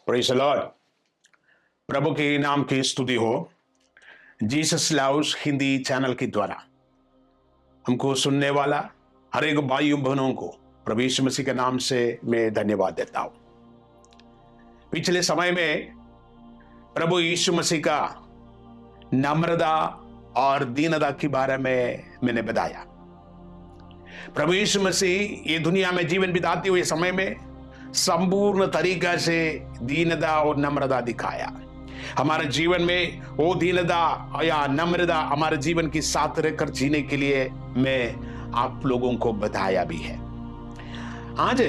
Praise the Lord. प्रभु के नाम की स्तुति हो। जीसस लव्स हिंदी चैनल के द्वारा हमको सुनने वाला हर एक भाई बहनों को प्रभु यीशु मसीह के नाम से मैं धन्यवाद देता हूं। पिछले समय में प्रभु यीशु मसीह का नम्रता और दीनता के बारे में मैंने बताया। प्रभु यीशु मसीह ये दुनिया में जीवन बिताते हुए समय में संपूर्ण तरीका से दीनता और नम्रता दिखाया। हमारे जीवन में वो दीनता या नम्रता हमारे जीवन के साथ रहकर जीने के लिए मैं आप लोगों को बताया भी है। आज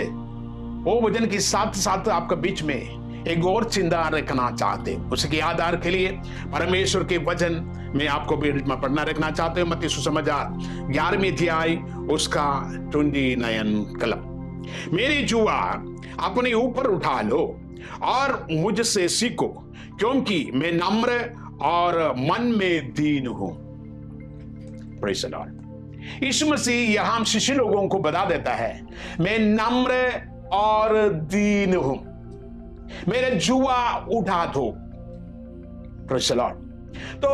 वो वचन के साथ साथ आपके बीच में एक और चिंता रखना चाहते, उसके आधार के लिए परमेश्वर के वचन में आपको भी पढ़ना रखना चाहते हो। मत्ती सुसमाचार 11वीं अध्याय उसका 29 कलम। मेरी जुआ अपने ऊपर उठा लो और मुझसे सीखो, क्योंकि मैं नम्र और मन में दीन हूं। Praise the Lord. Yeshu Masih यहां शिष्य लोगों को बता देता है, मैं नम्र और दीन हूं, मेरे जुआ उठा दो। Praise the Lord. तो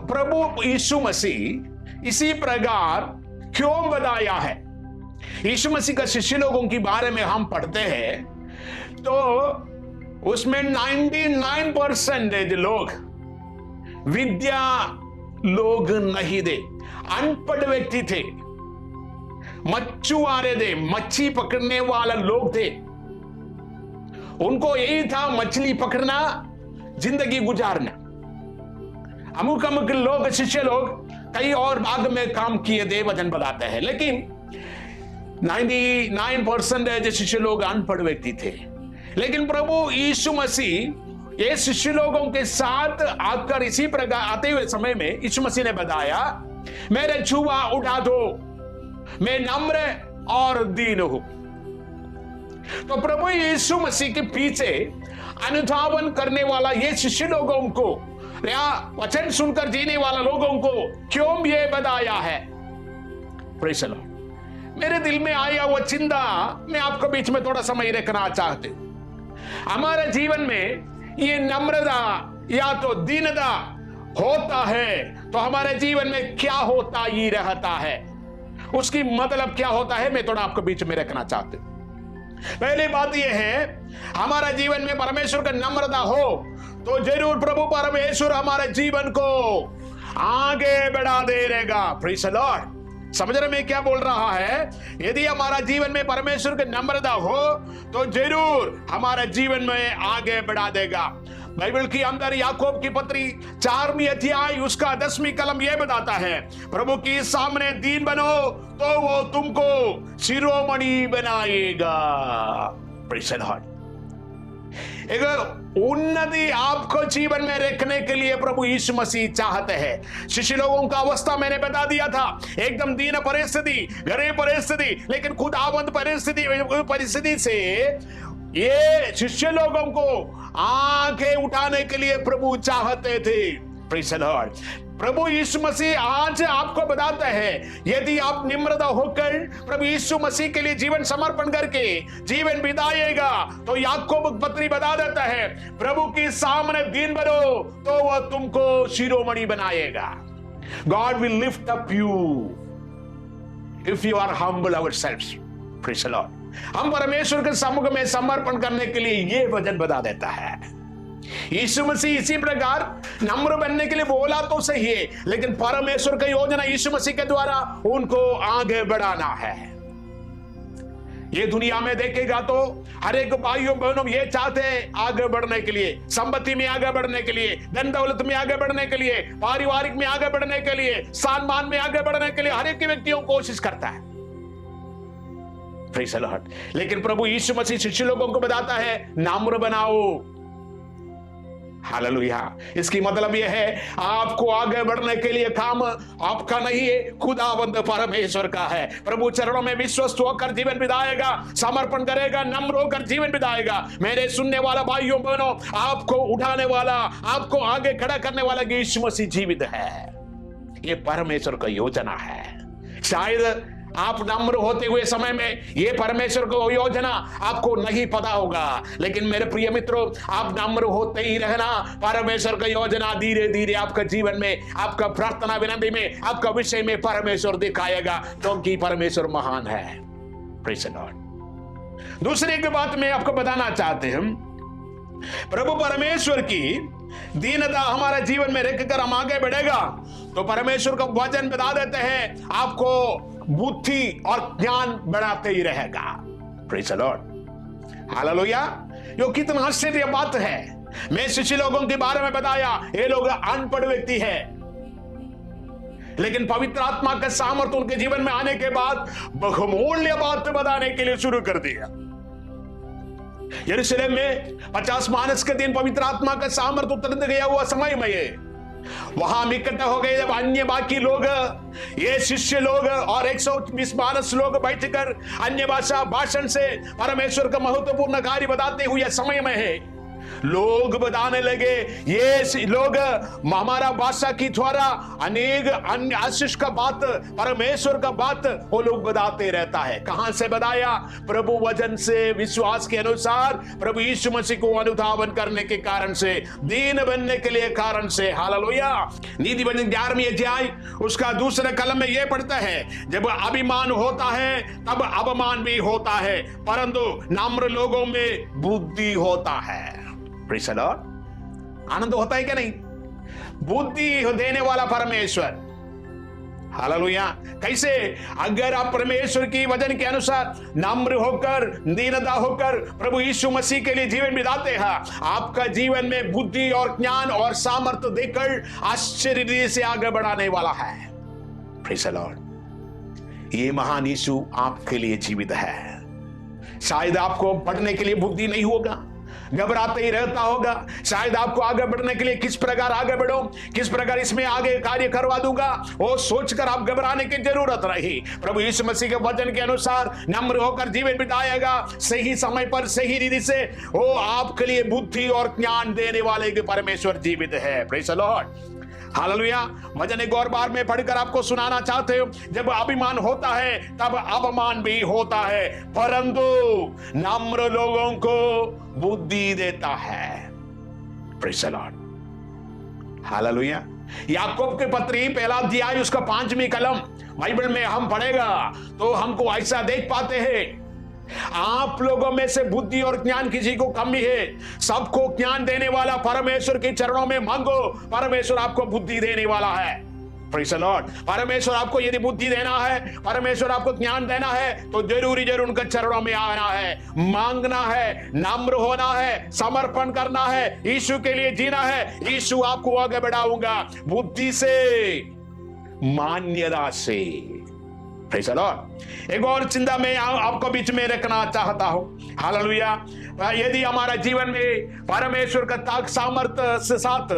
प्रभु यीशु मसीह इसी प्रकार क्यों बताया है? यीशु मसीह का शिष्य लोगों के बारे में हम पढ़ते हैं तो उसमें 99% लोग विद्या लोग नहीं थे, अनपढ़ व्यक्ति थे, मछुआरे थे, मच्छी पकड़ने वाला लोग थे। उनको यही था मछली पकड़ना, जिंदगी गुजारना। अमुक अमुक लोग, शिष्य लोग कई और भाग में काम किए थे, वचन बताते हैं, लेकिन 99% शिष्य लोग अनपढ़ व्यक्ति थे। लेकिन प्रभु यीशु मसीह ये शिष्य लोगों के साथ आकर इसी प्रकार आते हुए समय में यीशु मसीह ने बताया, मेरे जुआ उठा दो, मैं नम्र और दीन हूं। तो प्रभु यीशु मसीह के पीछे अनुधावन करने वाला ये शिष्य लोगों को या वचन सुनकर जीने वाला लोगों को क्यों ये बताया है? Praise the Lord. मेरे दिल में आया वो चिंता मैं आपको बीच में थोड़ा समय रखना चाहते हूं। हमारे जीवन में ये नम्रता या तो दीनता होता है तो हमारे जीवन में क्या होता ही रहता है, उसकी मतलब क्या होता है, मैं थोड़ा आपको बीच में रखना चाहते हूं। पहली बात यह है, हमारा जीवन में परमेश्वर का नम्रता हो तो जरूर प्रभु परमेश्वर हमारे जीवन को आगे बढ़ा देगा। Praise the Lord. समझ रहे मैं क्या बोल रहा है? यदि हमारा जीवन में परमेश्वर की नम्रता हो तो जरूर हमारे जीवन में आगे बढ़ा देगा। बाइबल के अंदर याकूब की पत्री 4वीं अध्याय उसका 10वीं कलम यह बताता है, प्रभु के सामने दीन बनो तो वो तुमको शिरोमणि बनाएगा। Praise the Lord. एक उन्नति आपको जीवन में रखने के लिए प्रभु यीशु मसीह चाहते हैं। शिष्य लोगों का अवस्था मैंने बता दिया था, एकदम दीन परिस्थिति, गरीब परिस्थिति, लेकिन खुदावंद परिस्थिति से ये शिष्य लोगों को आंखें उठाने के लिए प्रभु चाहते थे। Praise the Lord. प्रभु यीशु मसीह आज आपको बताता है, यदि आप निम्रता होकर प्रभु यीशु मसीह के लिए जीवन समर्पण करके जीवन बिताएगा तो याकूब पत्री बता देता है, प्रभु के सामने दीन बनो तो वह तुमको शिरोमणि बनाएगा। God will lift up you if you are humble ourselves. Praise the Lord. हम परमेश्वर के सम्मुख में समर्पण करने के लिए ये वचन बता देता है। यीशु मसीह इसी प्रकार नम्र बनने के लिए बोला तो सही है, लेकिन परमेश्वर का योजना यीशु मसीह के द्वारा उनको आगे बढ़ाना है। ये दुनिया में देखेगा तो हर एक भाइयों बहनों ये चाहते हैं आगे बढ़ने के लिए, संपत्ति में आगे बढ़ने के लिए, धन दौलत में आगे बढ़ने के लिए, पारिवारिक में आगे बढ़ने के लिए, सम्मान में आगे बढ़ने के लिए हर एक व्यक्तियों कोशिश करता है। Praise the Lord. लेकिन प्रभु यीशु मसीह शिष्य लोगों को बताता है, नम्र बनाओ। हालेलुया। इसकी मतलब यह है, आपको आगे बढ़ने के लिए काम आपका नहीं है, खुदावंद परमेश्वर का है। प्रभु चरणों में विश्वस्त होकर जीवन बिताएगा, समर्पण करेगा, नम्र होकर जीवन बिताएगा। मेरे सुनने वाला भाइयों बहनों, आपको उठाने वाला, आपको आगे खड़ा करने वाला यीशु मसीह जीवित है। ये परमेश्वर का योजना है। शायद आप नम्र होते हुए समय में ये परमेश्वर को योजना आपको नहीं पता होगा, लेकिन मेरे प्रिय मित्रों, आप नम्र होते ही रहना। परमेश्वर का योजना धीरे धीरे आपका जीवन में, आपका प्रार्थना विनती में, आपका विषय में परमेश्वर दिखाएगा, क्योंकि परमेश्वर महान है। Praise the Lord. दूसरी एक बात मैं आपको बताना चाहते हैं, प्रभु परमेश्वर की दीनता हमारे जीवन में रखकर हम आगे बढ़ेगा तो परमेश्वर का वचन बता देते हैं, आपको बुद्धि और ज्ञान बढ़ाते ही रहेगा। Praise the Lord, hallelujah. यो कितना आश्चर्य बात है। मैं शिष्य लोगों के बारे में बताया, ये लोग अनपढ़ व्यक्ति है, लेकिन पवित्र आत्मा का सामर्थ्य उनके जीवन में आने के बाद बहुमूल्य बात बताने के लिए शुरू कर दिया। यरूशलेम में 50 मानस के दिन पवित्र आत्मा का सामर्थ्य उतर गया हुआ समय में वहां इकट्ठा हो गए जब अन्य बाकी लोग, ये शिष्य लोग और 120 मानस लोग बैठकर अन्य भाषा भाषण से परमेश्वर का महत्वपूर्ण कार्य बताते हुए समय में है। लोग बताने लगे, ये लोग हमारा भाषा की द्वारा अनेक अन्य आशीष का बात, परमेश्वर का बात वो लोग बताते रहता है। कहां से बताया? प्रभु वचन से, विश्वास के अनुसार प्रभु यीशु मसीह को अनुधावन करने के कारण से, दीन बनने के लिए कारण से। हालेलुया। नीति वचन 11वीं अध्याय उसका दूसरे कलम में यह पढ़ता है, जब अभिमान होता है तब अपमान भी होता है, परंतु नम्र लोगों में बुद्धि होता है। Praise the Lord. आनंद होता है क्या नहीं? बुद्धि देने वाला परमेश्वर। हालेलुया। कैसे? अगर आप परमेश्वर की वचन के अनुसार नम्र होकर, दीनता होकर प्रभु यीशु मसीह के लिए जीवन बिताते हैं, आपका जीवन में बुद्धि और ज्ञान और सामर्थ्य देकर आश्चर्य से आगे बढ़ाने वाला है। Praise the Lord. ये महान यीशु आपके लिए जीवित है। शायद आपको बढ़ने के लिए बुद्धि नहीं होगा, घबराते ही रहता होगा। शायद आपको आगे बढ़ने के लिए किस प्रकार आगे बढ़ो, किस प्रकार इसमें आगे कार्य करवा दूंगा, वो सोचकर आप घबराने की जरूरत नहीं। प्रभु यीशु मसीह के वचन के अनुसार नम्र होकर जीवन बिताएगा, सही समय पर सही रीति से, वो आपके लिए बुद्धि और ज्ञान देने वाले के परमेश्वर जीवित है। Praise the Lord. हालेलुया। वचन एक और बार में पढ़कर आपको सुनाना चाहते हो, जब अभिमान होता है तब अपमान भी होता है, परंतु नम्र लोगों को बुद्धि देता है। Praise the Lord. हालेलुया। याकूब के पत्री पहला अध्याय उसका 5वीं कलम बाइबल में हम पढ़ेगा तो हमको ऐसा देख पाते हैं, आप लोगों में से बुद्धि और ज्ञान किसी को कमी है, सबको ज्ञान देने वाला परमेश्वर के चरणों में मांगो, परमेश्वर आपको बुद्धि देने वाला है। Praise the Lord. परमेश्वर आपको यदि बुद्धि देना है, परमेश्वर आपको ज्ञान देना है, तो जरूर उनके चरणों में आना है, मांगना है, नम्र होना है, समर्पण करना है, यीशु के लिए जीना है। यीशु आपको आगे बढ़ाऊंगा बुद्धि से, मान्यता से। Praise the Lord. एक और चिंता मैं आपको बीच में रखना चाहता हूं। हालेलुया। यदि हमारा जीवन में परमेश्वर का ताक सामर्थ्य से साथ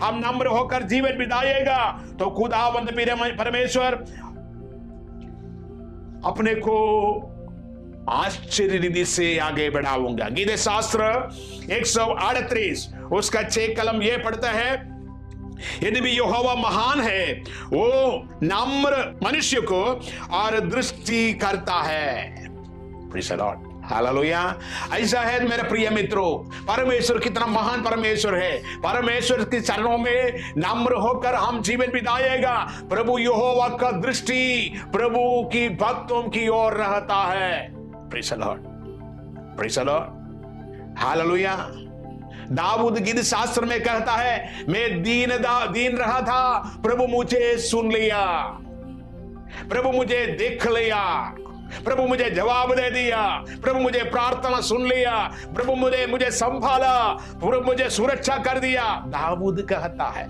हम नम्र होकर जीवन बिताएगा तो खुदावंद परमेश्वर अपने को आश्चर्य रीति से आगे बढ़ाऊंगा। गीत शास्त्र 138 उसका 6 कलम यह पढ़ता है, यदि भी यहोवा महान है, वो नम्र मनुष्य को और दृष्टि करता है। Praise the Lord. हालेलुया। ऐसा है मेरे प्रिय मित्रों, परमेश्वर कितना महान परमेश्वर है। परमेश्वर के चरणों में नम्र होकर हम जीवन बिताएगा, प्रभु यहोवा का दृष्टि प्रभु की भक्तों की ओर रहता है। Praise the Lord. Praise the Lord. Hallelujah. दाऊद गीत शास्त्र में कहता है, मैं दीन रहा था, प्रभु मुझे सुन लिया, प्रभु मुझे देख लिया, प्रभु मुझे जवाब दे दिया, प्रभु मुझे प्रार्थना सुन लिया, प्रभु मुझे संभाला, प्रभु मुझे सुरक्षा कर दिया। दाऊद कहता है।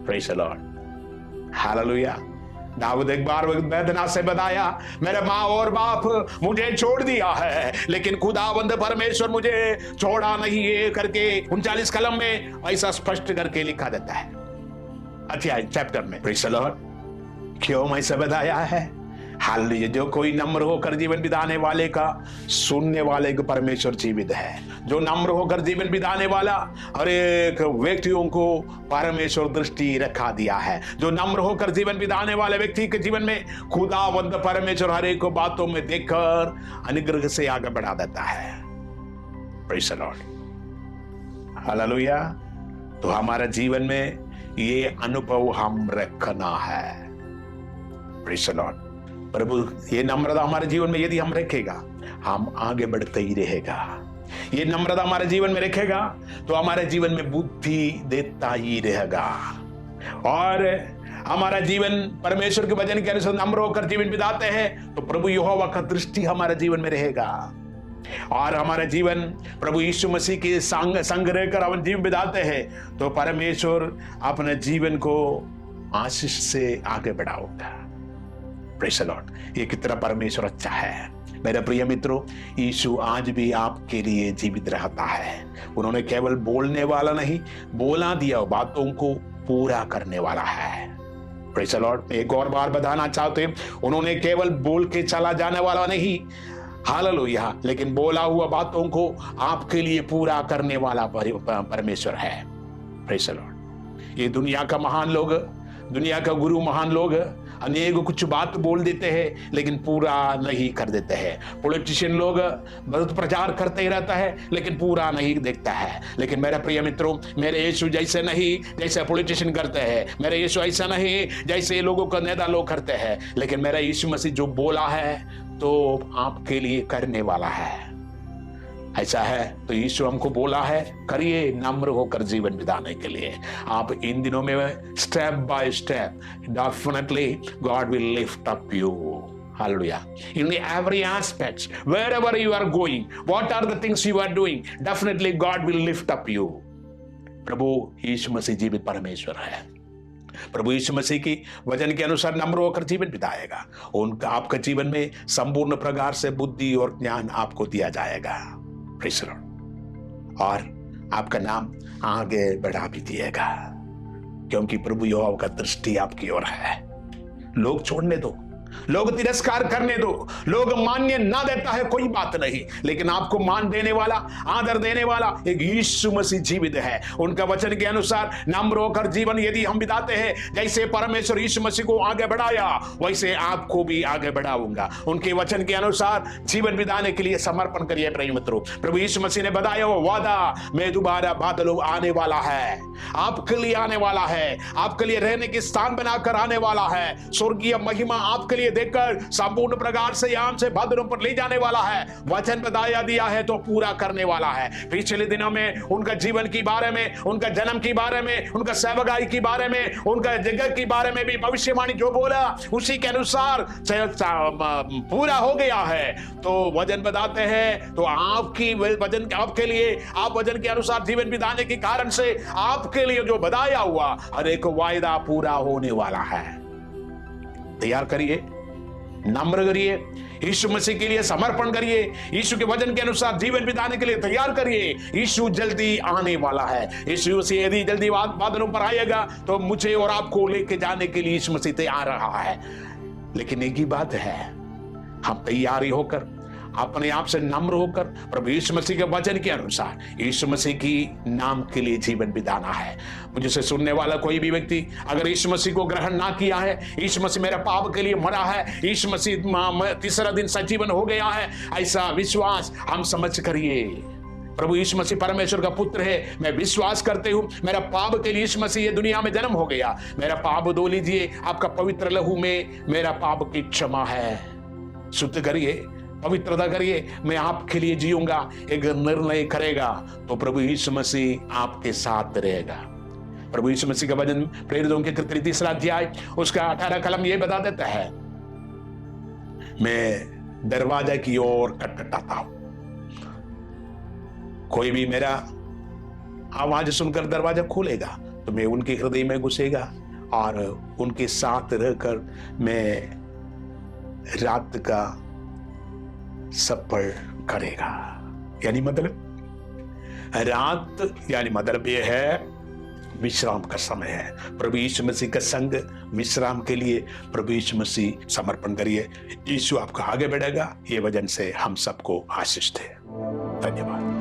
Praise the Lord. हालेलुया। दाऊद एक बार वेदना से बताया, मेरे माँ और बाप मुझे छोड़ दिया है, लेकिन खुदावंद परमेश्वर मुझे छोड़ा नहीं है करके 39 कलम में ऐसा स्पष्ट करके लिखा देता है अध्याय चैप्टर में। Praise the Lord. क्यों ऐसा बताया है? हालेलुया। जो कोई नम्र होकर जीवन बिताने वाले का, सुनने वाले को परमेश्वर जीवित है। जो नम्र होकर जीवन बिताने वाला हर एक व्यक्तियों को परमेश्वर दृष्टि रखा दिया है। जो नम्र होकर जीवन बिताने वाले व्यक्ति के जीवन में खुदावंद परमेश्वर हर एक बातों में देखकर अनुग्रह से आगे बढ़ा देता है। Praise the Lord, hallelujah. तो हमारा जीवन में ये अनुभव हम रखना है। Praise the Lord. प्रभु ये नम्रता हमारे जीवन में यदि हम रखेगा, हम आगे बढ़ते ही रहेगा। ये नम्रता हमारे जीवन में रखेगा तो हमारे जीवन में बुद्धि देता ही रहेगा, और हमारा जीवन परमेश्वर के वचन के अनुसार नम्र होकर जीवन बिताते हैं तो प्रभु यहोवा का दृष्टि हमारे जीवन में रहेगा, और हमारा जीवन प्रभु यीशु मसीह के संग रहकर हम जीवन बिताते हैं तो परमेश्वर अपने जीवन को आशीष से आगे बढ़ाओगा। Praise the Lord. ये कितना परमेश्वर अच्छा है। मेरे प्रिय मित्रों, यीशु आज भी आपके लिए जीवित रहता है। उन्होंने केवल बोलने वाला नहीं, बोला दिया बातों को पूरा करने वाला है। Praise the Lord. एक और बार बताना चाहते हैं, उन्होंने केवल बोल के चला जाने वाला नहीं, हालेलुया, लेकिन बोला हुआ बातों को आपके लिए पूरा करने वाला परमेश्वर है। Praise the Lord. ये दुनिया का महान लोग, दुनिया का गुरु महान लोग अनेक कुछ बात बोल देते हैं लेकिन पूरा नहीं कर देते हैं। पॉलिटिशियन लोग बहुत प्रचार करते ही रहता है लेकिन पूरा नहीं देखता है। लेकिन मेरे प्रिय मित्रों, मेरे यीशु जैसे नहीं जैसे पॉलिटिशियन करते हैं, मेरे यीशु ऐसा नहीं जैसे लोगों का नेता लोग करते हैं, लेकिन मेरा यीशु मसीह जो बोला है तो आपके लिए करने वाला है। ऐसा है तो यीशु हमको बोला है करिए नम्र होकर जीवन बिताने के लिए। आप इन दिनों में step by step definitely God will lift up you. Hallelujah. In every aspect, wherever you are going, what are the things you are doing, definitely God will lift up you. प्रभु यीशु मसीह जीवित परमेश्वर है। प्रभु यीशु मसीह की वचन के अनुसार नम्र होकर जीवन बिताएगा, उनका आपका जीवन में संपूर्ण प्रकार से बुद्धि और ज्ञान आपको दिया जाएगा। और आपका नाम आगे बढ़ा भी दिएगा, क्योंकि प्रभु यहोवा का दृष्टि आपकी ओर है। लोग छोड़ने दो, लोग तिरस्कार करने दो, लोग मान्य ना देता है कोई बात नहीं, लेकिन आपको मान देने वाला, आदर देने वाला एक यीशु मसीह जीवित है। उनका वचन के अनुसार नम्र होकर जीवन यदि हम बिताते हैं, जैसे परमेश्वर यीशु मसीह को आगे बढ़ाया वैसे आपको भी आगे बढ़ाऊंगा। उनके वचन के अनुसार जीवन बिताने के लिए समर्पण करिए प्रिय मित्रों। प्रभु यीशु मसीह ने बताया वो वादा में दोबारा बादलों आने वाला है, आपके लिए आने वाला है, आपके लिए रहने के स्थान बनाकर आने वाला है। स्वर्गीय महिमा आपके लिए देकर संपूर्ण प्रकार से यहाँ से बादलों पर ले जाने वाला है। वचन बताया दिया है तो पूरा करने वाला है। पिछले दिनों में उनका जीवन के बारे में, उनका जन्म के बारे में, उनका सेवकाई के बारे में, उनका जगह के बारे में भी भविष्यवाणी जो बोला उसी के अनुसार पूरा हो गया है। तो वचन बताते हैं तो आपकी वचन आपके लिए, आप वचन के अनुसार जीवन बिताने के कारण से आपके लिए जो बताया हुआ हर एक वायदा पूरा होने वाला है। तैयार करिए, नम्र करिए, यीशु मसीह के लिए समर्पण करिए, यीशु के वचन के अनुसार जीवन बिताने के लिए तैयार करिए। यीशु जल्दी आने वाला है। यीशु मसीह यदि जल्दी बादलों पर आएगा तो मुझे और आपको लेके जाने के लिए यीशु मसीह तैयार रहा है। लेकिन एक ही बात है, हम तैयारी होकर अपने आप से नम्र होकर प्रभु यीशु मसीह के वचन के अनुसार यीशु मसीह की नाम के लिए जीवन बिताना है। मुझे से सुनने वाला कोई भी व्यक्ति अगर यीशु मसीह को ग्रहण ना किया है, यीशु मसीह मेरे पाप के लिए मरा है, यीशु मसीह तीसरा दिन सजीवन हो गया है, ऐसा विश्वास हम समझ करिए। प्रभु यीशु मसीह परमेश्वर का पुत्र है, मैं विश्वास करते हूं मेरा पाप के लिए यीशु मसीह ये दुनिया में जन्म हो गया, मेरा पाप धो लीजिए, आपका पवित्र लहू में मेरा पाप की क्षमा है। शुद्ध करिए, पवित्रता करिए, मैं आपके लिए जीऊंगा, एक निर्णय करेगा तो प्रभु यीशु मसीह आपके साथ रहेगा। प्रभु यीशु मसीह का वचन प्रेरितों के कृत्य 3 अध्याय उसका 18 कलम ये बता देता है, मैं दरवाजा की ओर खटखटाता हूं, कोई भी मेरा आवाज सुनकर दरवाजा खोलेगा तो मैं उनके हृदय में घुसेगा और उनके साथ रहकर मैं रात का सफर करेगा। यानी मतलब रात, यानी मतलब यह है विश्राम का समय है। प्रभु यीशु मसीह का संग विश्राम के लिए प्रभु यीशु मसीह समर्पण करिए। यीशु आपका आगे बढ़ेगा। ये वजन से हम सबको आशीष दे। धन्यवाद।